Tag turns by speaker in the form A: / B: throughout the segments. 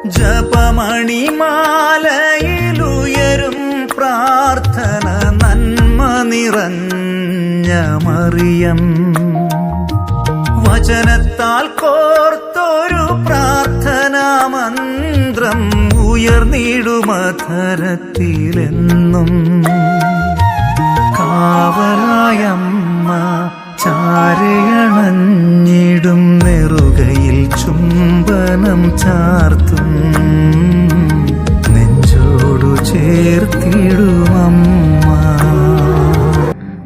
A: ജപമണിമാലയിലുയരും പ്രാർത്ഥന നന്മ നിറഞ്ഞ മറിയം. വചനത്താൽ കോർത്തൊരു പ്രാർത്ഥനാ മന്ത്രം ഉയർന്നിടുമധരത്തിലെന്നും. കാവലായമ്മ ചാരയണഞ്ഞിടും നെറുകയിൽ ചുംബനം ചാർത്തും നെഞ്ചോടു ചേർത്തിടുമമ്മ.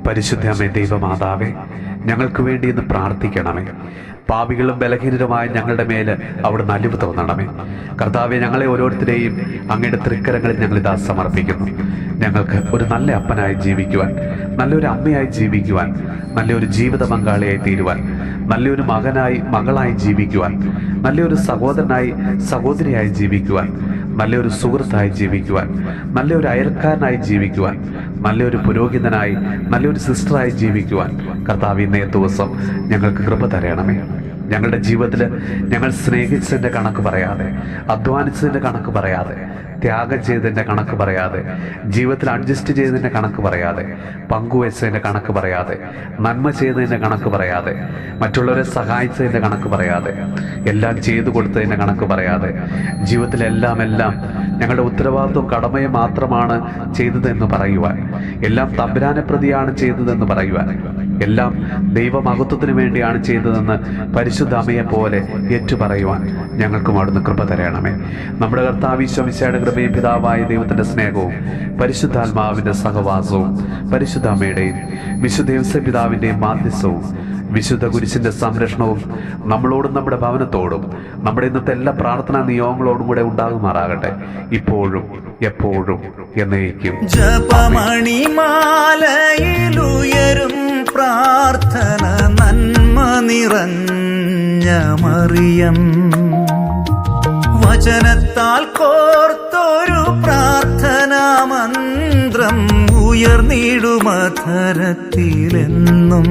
B: പരിശുദ്ധ അമ്മേ, ദൈവമാതാവേ, ഞങ്ങൾക്ക് വേണ്ടി ഇന്ന് പ്രാർത്ഥിക്കണമേ. പാപികളും ബലഹീനരുമായ ഞങ്ങളുടെ മേല് അവിടുന്ന് അലിവ് തോന്നണമേ. കർത്താവെ, ഞങ്ങളെ ഓരോരുത്തരെയും അങ്ങയുടെ തൃക്കരങ്ങളിൽ ഞങ്ങളിതാ സമർപ്പിക്കുന്നു. ഞങ്ങൾക്ക് ഒരു നല്ല അപ്പനായി ജീവിക്കുവാൻ, നല്ലൊരു അമ്മയായി ജീവിക്കുവാൻ, നല്ലൊരു ജീവിത പങ്കാളിയായി തീരുവാൻ, നല്ലൊരു മകനായി മകളായി ജീവിക്കുവാൻ, നല്ലൊരു സഹോദരനായി സഹോദരിയായി ജീവിക്കുവാൻ, നല്ലൊരു സുഹൃത്തായി ജീവിക്കുവാൻ, നല്ലൊരു അയൽക്കാരനായി ജീവിക്കുവാൻ, നല്ലൊരു പുരോഹിതനായി നല്ലൊരു സിസ്റ്ററായി ജീവിക്കുവാൻ കർത്താവ് ഇന്നേ ദിവസം ഞങ്ങൾക്ക് കൃപ തരണമേ. ഞങ്ങളുടെ ജീവിതത്തിൽ ഞങ്ങൾ സ്നേഹിച്ചതിൻ്റെ കണക്ക് പറയാതെ, അധ്വാനിച്ചതിൻ്റെ കണക്ക് പറയാതെ, ത്യാഗം ചെയ്തതിൻ്റെ കണക്ക് പറയാതെ, ജീവിതത്തിൽ അഡ്ജസ്റ്റ് ചെയ്തതിൻ്റെ കണക്ക് പറയാതെ, പങ്കുവെച്ചതിൻ്റെ കണക്ക് പറയാതെ, നന്മ ചെയ്തതിൻ്റെ കണക്ക് പറയാതെ, മറ്റുള്ളവരെ സഹായിച്ചതിൻ്റെ കണക്ക് പറയാതെ, എല്ലാം ചെയ്തു കൊടുത്തതിൻ്റെ കണക്ക് പറയാതെ, ജീവിതത്തിലെല്ലാം ഞങ്ങളുടെ ഉത്തരവാദിത്വം കടമയെ മാത്രമാണ് ചെയ്തതെന്ന് പറയുവാൻ, എല്ലാം തമ്പുരാനെ പ്രതിയാണ് ചെയ്തതെന്ന് പറയുവാൻ, എല്ലാം ദൈവമഹത്വത്തിന് വേണ്ടിയാണ് ചെയ്തതെന്ന് പരിശുദ്ധ അമ്മയെ പോലെ ഏറ്റുപറയുവാൻ ഞങ്ങൾക്കും അവിടുന്ന് കൃപ തരണമേ. നമ്മുടെ കർത്താവ് ഈശോ മിശിഹായുടെ കൃപയും പിതാവായ ദൈവത്തിന്റെ സ്നേഹവും പരിശുദ്ധാത്മാവിന്റെ സഹവാസവും പരിശുദ്ധ അമ്മയുടെയും വിശുദ്ധ യോസേപ്പ് പിതാവിന്റെയും മാധ്യസ്ഥവും വിശുദ്ധ കുരിശിന്റെ സംരക്ഷണവും നമ്മളോടും നമ്മുടെ ഭവനത്തോടും നമ്മുടെ ഇന്നത്തെ എല്ലാ പ്രാർത്ഥനാ നിയോഗങ്ങളോടും കൂടെ ഉണ്ടാകുമാറാകട്ടെ, ഇപ്പോഴും എപ്പോഴും എന്നേക്കും.
A: ജപമണിമാലയിലുയരും പ്രാർത്ഥന നന്മ നിറഞ്ഞ മറിയം. വചനത്താൽ കോർത്തൊരു പ്രാർത്ഥനാ മന്ത്രം ഉയർന്നിടുമധരത്തിലെന്നും.